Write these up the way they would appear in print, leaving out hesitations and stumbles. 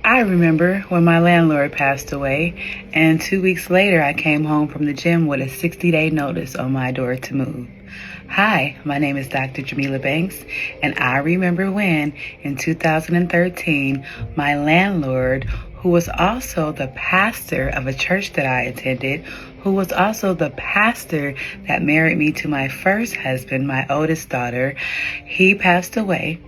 I remember when my landlord passed away, and 2 weeks later I came home from the gym with a 60-day notice on my door to move. Hi, my name is Dr. Jamila Banks, and I remember when, in 2013, my landlord, who was also the pastor of a church that I attended, who was also the pastor that married me to my first husband, my oldest daughter, he passed away.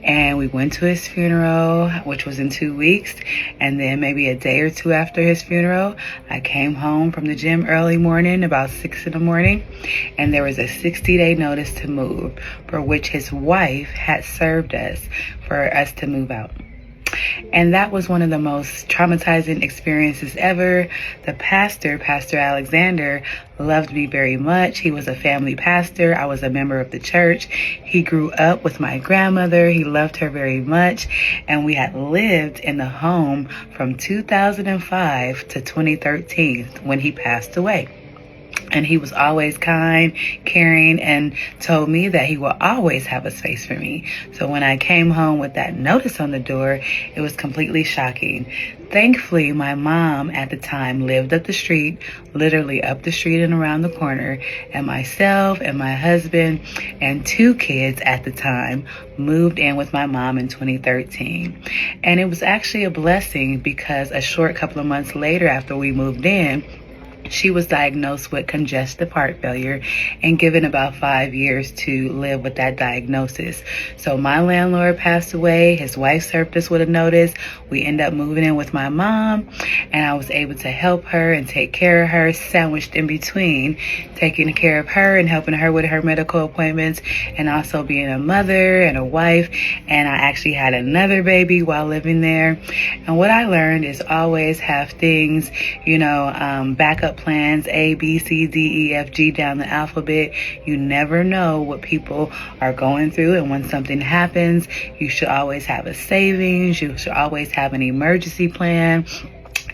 And we went to his funeral, which was in 2 weeks. And then maybe a day or two after his funeral, I came home from the gym early morning, about 6 in the morning. And there was a 60-day notice to move, for which his wife had served us for us to move out. And that was one of the most traumatizing experiences ever. The pastor, Pastor Alexander, loved me very much. He was a family pastor. I was a member of the church. He grew up with my grandmother. He loved her very much. And we had lived in the home from 2005 to 2013 when he passed away. And he was always kind, caring, and told me that he will always have a space for me. So when I came home with that notice on the door, it was completely shocking. Thankfully, my mom at the time lived up the street, literally up the street and around the corner. And myself and my husband and 2 kids at the time moved in with my mom in 2013. And it was actually a blessing because a short couple of months later after we moved in, she was diagnosed with congestive heart failure and given about 5 years to live with that diagnosis. So my landlord passed away. His wife served us with a notice. We ended up moving in with my mom, and I was able to help her and take care of her, sandwiched in between taking care of her and helping her with her medical appointments, and also being a mother and a wife. And I actually had another baby while living there. And what I learned is always have things, backup plans, A, B, C, D, E, F, G down the alphabet. You never know what people are going through, and when something happens, you should always have a savings. You should always have an emergency plan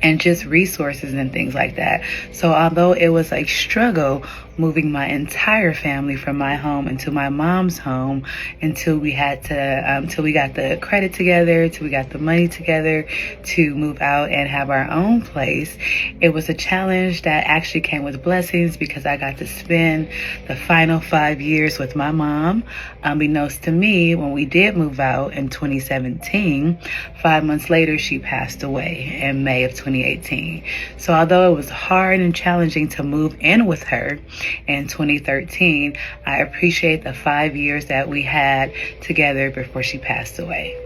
and just resources and things like that. So although it was a struggle moving my entire family from my home into my mom's home until we got the credit together, till we got the money together to move out and have our own place, it was a challenge that actually came with blessings because I got to spend the final 5 years with my mom. Unbeknownst to me, when we did move out in 2017, 5 months later, she passed away in May of 2018. So although it was hard and challenging to move in with her in 2013, I appreciate the 5 years that we had together before she passed away.